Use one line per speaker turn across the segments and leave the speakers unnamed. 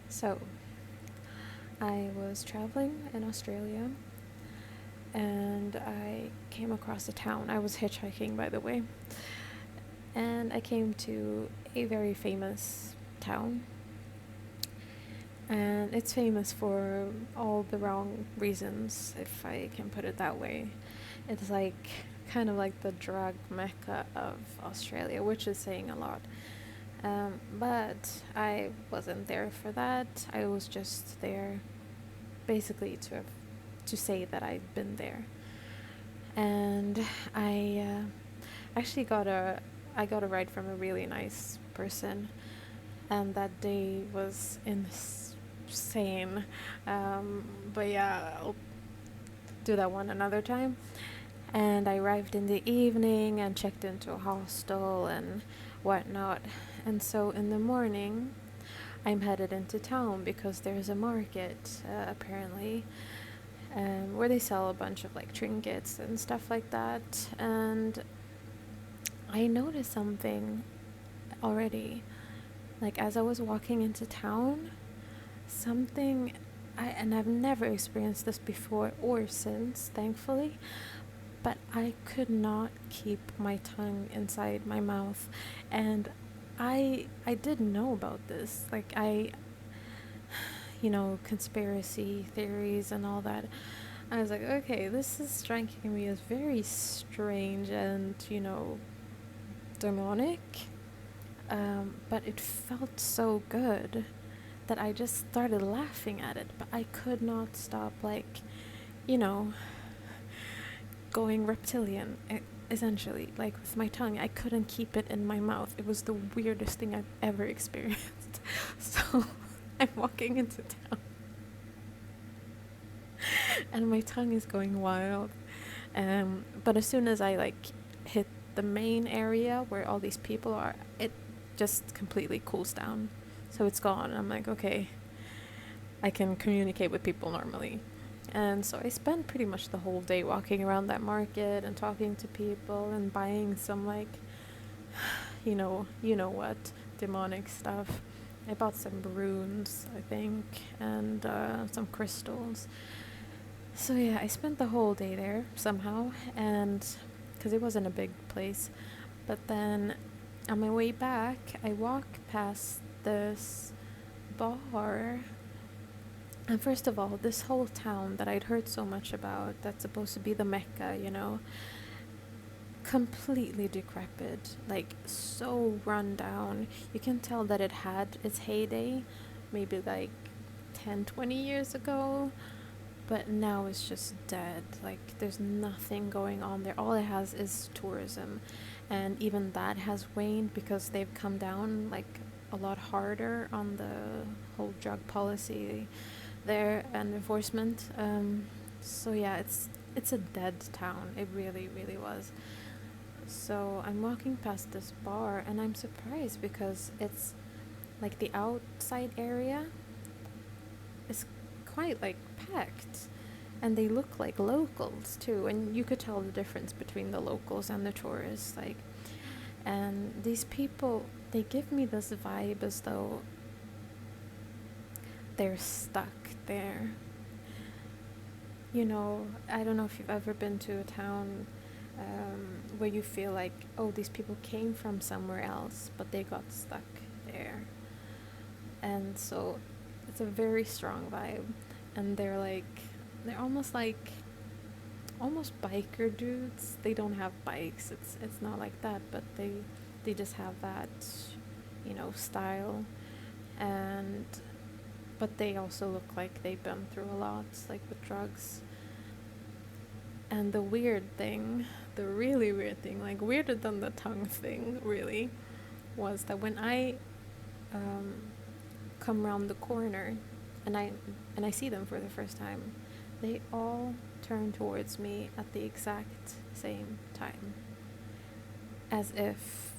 So, I was traveling in Australia and I came across a town. I was hitchhiking, by the way, and I came to a very famous town. And it's famous for all the wrong reasons, if I can put it that way. It's like kind of like the drug mecca of Australia, which is saying a lot. But I wasn't there for that. I was just there basically to say that I've been there. And I actually I got a ride from a really nice person, and that day was insane. But yeah, I'll do that one another time. And I arrived in the evening and checked into a hostel and whatnot. And so in the morning, I'm headed into town because there's a market, apparently, where they sell a bunch of like trinkets and stuff like that. And I noticed something already. Like as I was walking into town, something and I've never experienced this before or since, thankfully, but I could not keep my tongue inside my mouth. And I didn't know about this. Like conspiracy theories and all that. I was like, okay, this is striking me as very strange and, demonic. But it felt so good that I just started laughing at it. But I could not stop, you know, going reptilian, essentially. Like with my tongue, I couldn't keep it in my mouth. It was the weirdest thing I've ever experienced. So I'm walking into town and my tongue is going wild. But as soon as I hit the main area where all these people are, it just completely cools down. So it's gone. I'm like, okay, I can communicate with people normally. And so I spent pretty much the whole day walking around that market and talking to people and buying some you know what, demonic stuff. I bought some runes, I think, and some crystals. So yeah, I spent the whole day there somehow, and because it wasn't a big place. But then on my way back, I walked past this bar. And first of all, this whole town that I'd heard so much about, that's supposed to be the Mecca, completely decrepit, like so run down. You can tell that it had its heyday maybe like 10, 20 years ago, but now it's just dead. Like there's nothing going on there. All it has is tourism, and even that has waned because they've come down like a lot harder on the whole drug policy there and enforcement. So yeah, it's a dead town. It really, really was. So I'm walking past this bar and I'm surprised because it's like the outside area is quite like packed, and they look like locals too, and you could tell the difference between the locals and the tourists. And these people, they give me this vibe as though they're stuck there. I don't know if you've ever been to a town where you feel like, oh, these people came from somewhere else, but they got stuck there. And so it's a very strong vibe. And they're almost biker dudes. They don't have bikes. It's not like that, but they just have that, style. And but they also look like they've been through a lot, like with drugs. And the weird thing, the really weird thing, like weirder than the tongue thing, really, was that when I come around the corner and I see them for the first time, they all turn towards me at the exact same time, as if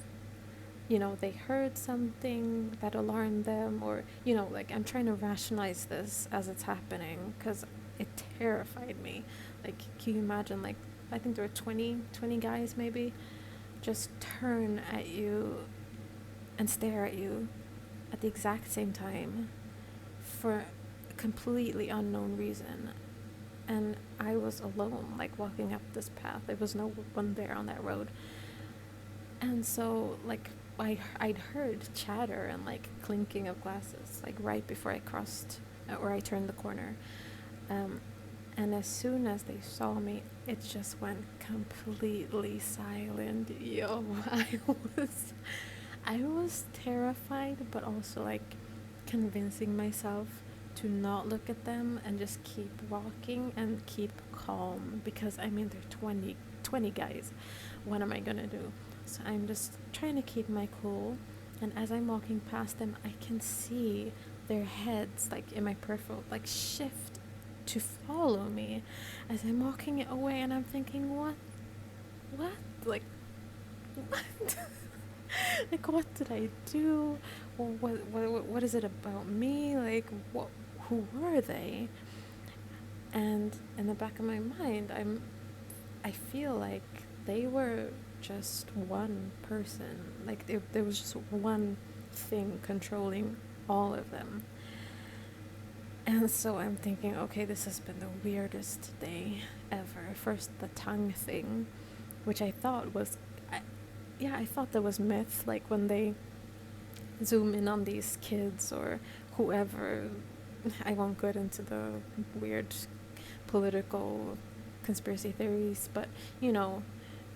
they heard something that alarmed them, or like I'm trying to rationalize this as it's happening because it terrified me. Like, can you imagine, like, I think there were 20 guys maybe just turn at you and stare at you at the exact same time for a completely unknown reason. And I was alone, like walking up this path. There was no one there on that road. And so, like, I'd heard chatter and like clinking of glasses, like right before I crossed or I turned the corner. Um, and as soon as they saw me, it just went completely silent. Yo, was, I was terrified, but also like convincing myself to not look at them and just keep walking and keep calm, because I mean, they're 20 guys. What am I gonna do? So I'm just trying to keep my cool, and as I'm walking past them, I can see their heads, like in my peripheral, like shift to follow me as I'm walking away, and I'm thinking, what, like, what? Like, what did I do? Well, what is it about me? Like, who were they? And in the back of my mind, I feel like they were just one person. Like, there was just one thing controlling all of them. And so I'm thinking, okay, this has been the weirdest day ever. First, the tongue thing, which I thought was, I thought that was myth. Like when they zoom in on these kids or whoever. I won't get into the weird political conspiracy theories, but you know,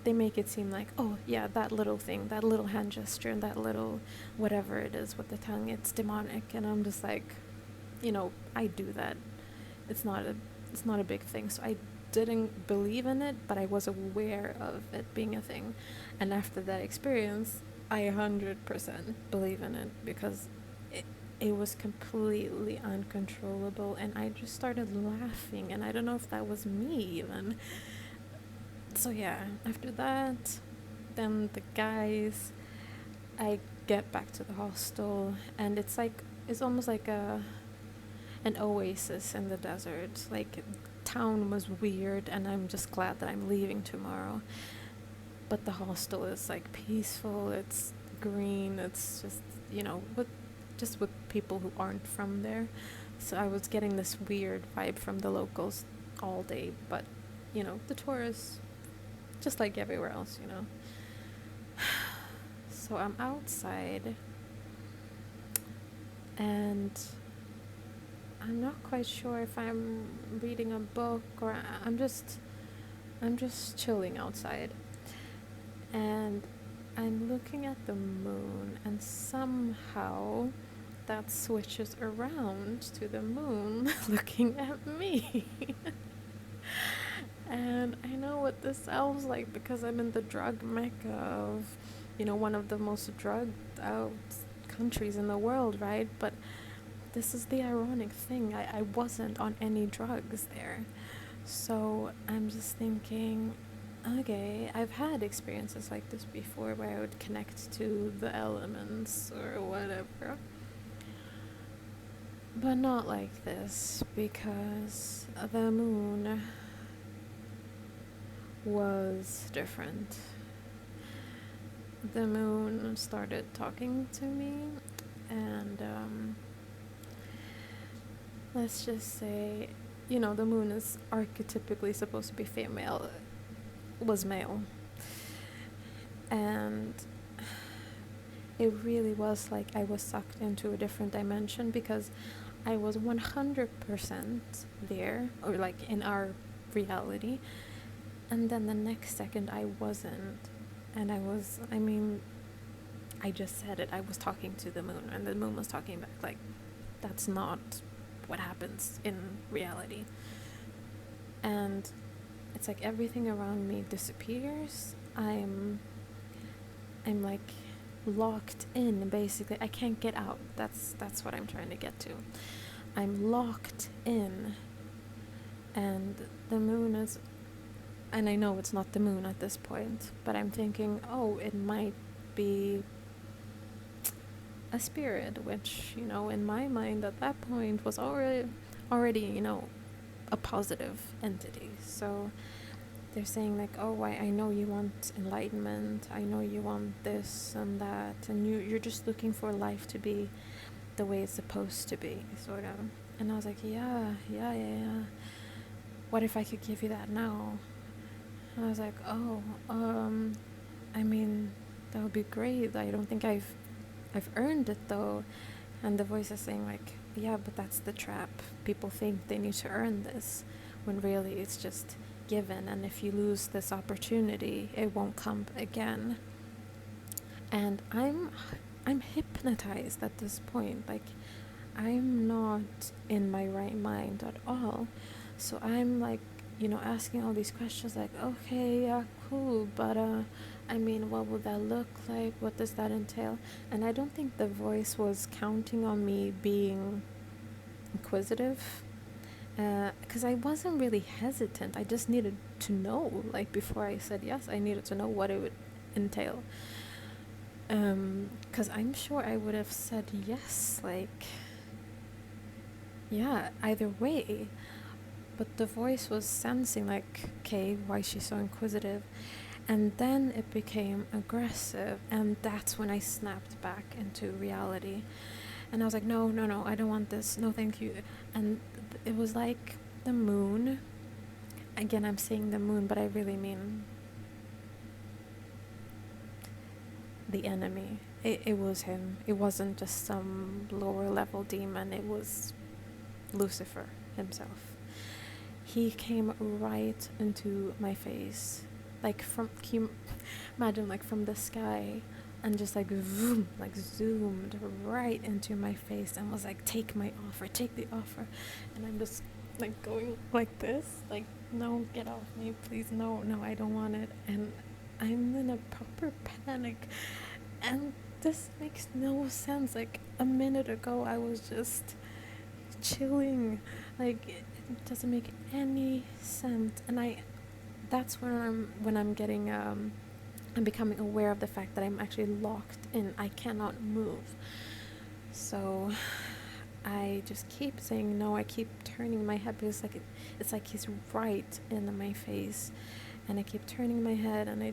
they make it seem like, oh yeah, that little thing, that little hand gesture, and that little whatever it is with the tongue, it's demonic. And I'm just like, you know, I do that. It's not a big thing. So I didn't believe in it, but I was aware of it being a thing. And after that experience, I 100% believe in it, because it was completely uncontrollable, and I just started laughing, and I don't know if that was me even. So yeah, after that, then the guys, I get back to the hostel, and it's almost like an oasis in the desert. Like, town was weird, and I'm just glad that I'm leaving tomorrow. But the hostel is like peaceful, it's green, it's just, you know, with people who aren't from there. So I was getting this weird vibe from the locals all day, but you know, the tourists, just like everywhere else, you know. So I'm outside, and I'm not quite sure if I'm reading a book or I'm just chilling outside. And I'm looking at the moon, and somehow that switches around to the moon looking at me. And I know what this sounds like, because I'm in the drug mecca of, you know, one of the most drugged out countries in the world, right? But this is the ironic thing. I wasn't on any drugs there. So I'm just thinking, okay, I've had experiences like this before where I would connect to the elements or whatever. But not like this, because the moon was different. The moon started talking to me, and let's just say, you know, the moon is archetypically supposed to be female, was male. And it really was like I was sucked into a different dimension, because I was 100% there, or like in our reality, and then the next second I wasn't. And I mean, I just said it, I was talking to the moon, and the moon was talking back. Like, that's not what happens in reality. And it's like everything around me disappears. I'm like locked in, basically. I can't get out. That's what I'm trying to get to. I'm locked in, and the moon is, and I know it's not the moon at this point, but I'm thinking, oh, it might be a spirit, which, you know, in my mind at that point was already, you know, a positive entity. So they're saying like, oh, I know you want enlightenment, I know you want this and that, and you're just looking for life to be the way it's supposed to be, sort of. And I was like, yeah. What if I could give you that now? And I was like, oh, I mean, that would be great. I don't think I've earned it though. And the voice is saying like, yeah, but that's the trap. People think they need to earn this, when really it's just given. And if you lose this opportunity, it won't come again. And I'm hypnotized at this point. Like, I'm not in my right mind at all. So I'm like, asking all these questions like, okay, yeah, cool, but I mean, what would that look like? What does that entail? And I don't think the voice was counting on me being inquisitive, because I wasn't really hesitant. I just needed to know, like, before I said yes, I needed to know what it would entail. Because I'm sure I would have said yes, like, yeah, either way. But the voice was sensing, like, okay, why is she so inquisitive? And then it became aggressive, and that's when I snapped back into reality. And I was like, no, I don't want this. No, thank you. And it was like the moon. Again, I'm saying the moon, but I really mean the enemy. It was him. It wasn't just some lower level demon. It was Lucifer himself. He came right into my face, like can you imagine, like from the sky, and just like zoom, like zoomed right into my face, and was like, take my offer, take the offer. And I'm just like going like this, like, no, get off me, please, no, I don't want it. And I'm in a proper panic, and this makes no sense. Like, a minute ago I was just chilling, like, it doesn't make any sense. And that's when I'm getting I'm becoming aware of the fact that I'm actually locked in. I cannot move. So I just keep saying no. I keep turning my head, because it's like he's right in my face, and I keep turning my head, and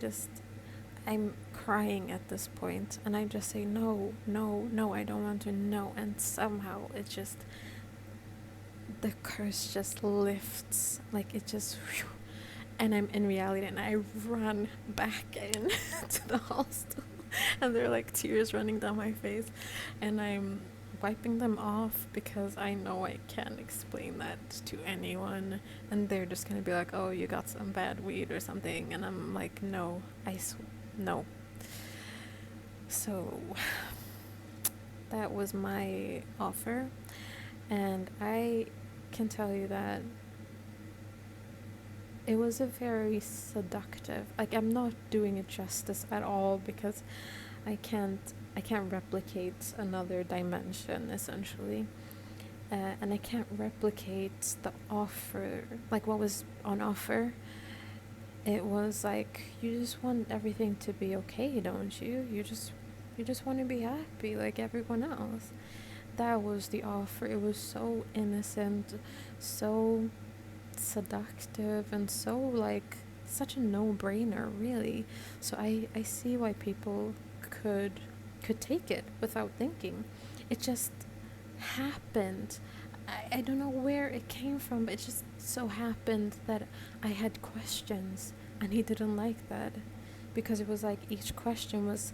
I'm crying at this point, and I just say no, I don't want to know. And somehow the curse just lifts, like, it just whew, and I'm in reality, and I run back in to the hostel, and there are like tears running down my face, and I'm wiping them off, because I know I can't explain that to anyone, and they're just gonna be like, oh, you got some bad weed or something. And I'm like, no, no. So that was my offer, and I can tell you that it was a very seductive, like, I'm not doing it justice at all, because I can't replicate another dimension, essentially, and I can't replicate the offer, like what was on offer. It was like, you just want everything to be okay, don't you? You just want to be happy like everyone else. That was the offer. It was so innocent, so seductive, and so, like, such a no-brainer, really. So I see why people could take it without thinking. It just happened. I don't know where it came from, but it just so happened that I had questions, and he didn't like that, because it was like each question was,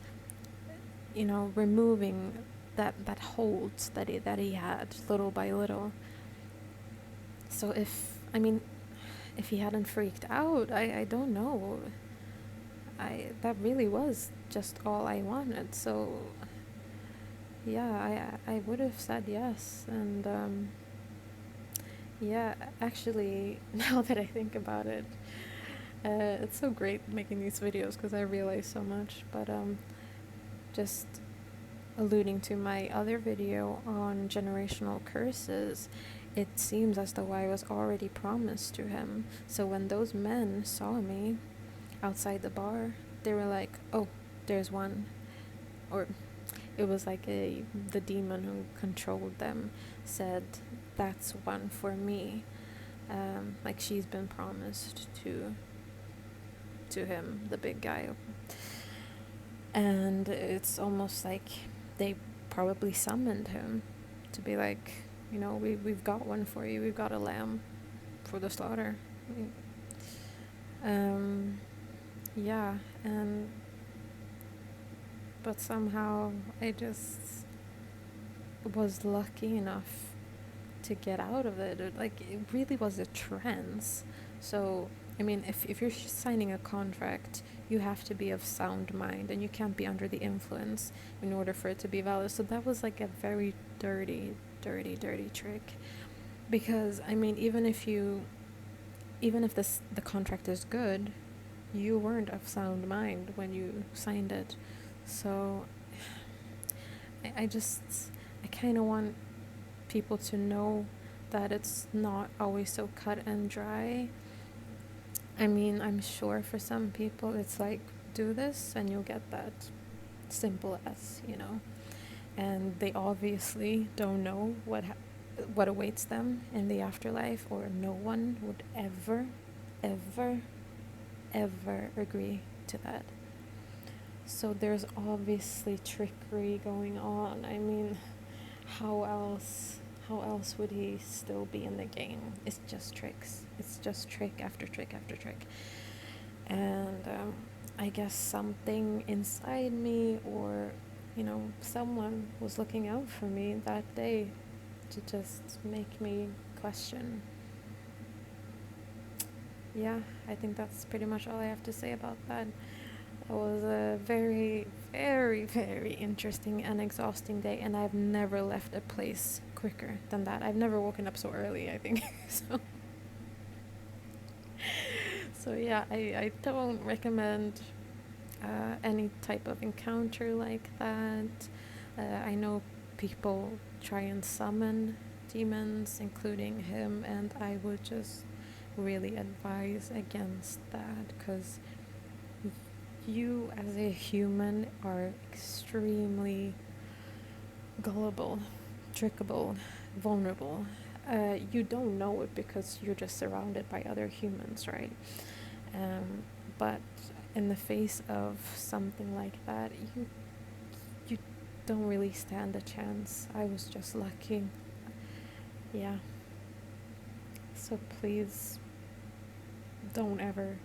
removing that hold that he had, little by little. So if he hadn't freaked out, I don't know. That really was just all I wanted. So yeah, I would have said yes. And yeah, actually, now that I think about it, it's so great making these videos, because I realize so much. But just alluding to my other video on generational curses, it seems as though I was already promised to him. So when those men saw me outside the bar, they were like, oh, there's one. Or it was like the demon who controlled them said, that's one for me. Like, she's been promised to him, the big guy. And it's almost like they probably summoned him to be like, we've got one for you. We've got a lamb for the slaughter. Um, yeah, and but somehow I just was lucky enough to get out of it. Like, it really was a trance. So, I mean, if you're signing a contract, you have to be of sound mind, and you can't be under the influence in order for it to be valid. So that was like a very dirty, dirty, dirty trick. Because, I mean, even if the contract is good, you weren't of sound mind when you signed it. So I kind of want people to know that it's not always so cut and dry. I mean, I'm sure for some people it's like, do this and you'll get that. Simple as, And they obviously don't know what awaits them in the afterlife, or no one would ever, ever, ever agree to that. So there's obviously trickery going on. I mean, how else would he still be in the game? It's just tricks. It's just trick after trick after trick. And I guess something inside me, or someone was looking out for me that day to just make me question. Yeah, I think that's pretty much all I have to say about that. It was a very, very, very interesting and exhausting day, and I've never left a place quicker than that. I've never woken up so early, I think. So yeah, I don't recommend any type of encounter like that. I know people try and summon demons, including him, and I would just really advise against that, because you as a human are extremely gullible, trickable, vulnerable. You don't know it because you're just surrounded by other humans, right? But in the face of something like that, you don't really stand a chance. I was just lucky. Yeah. So please don't ever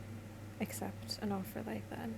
accept an offer like that.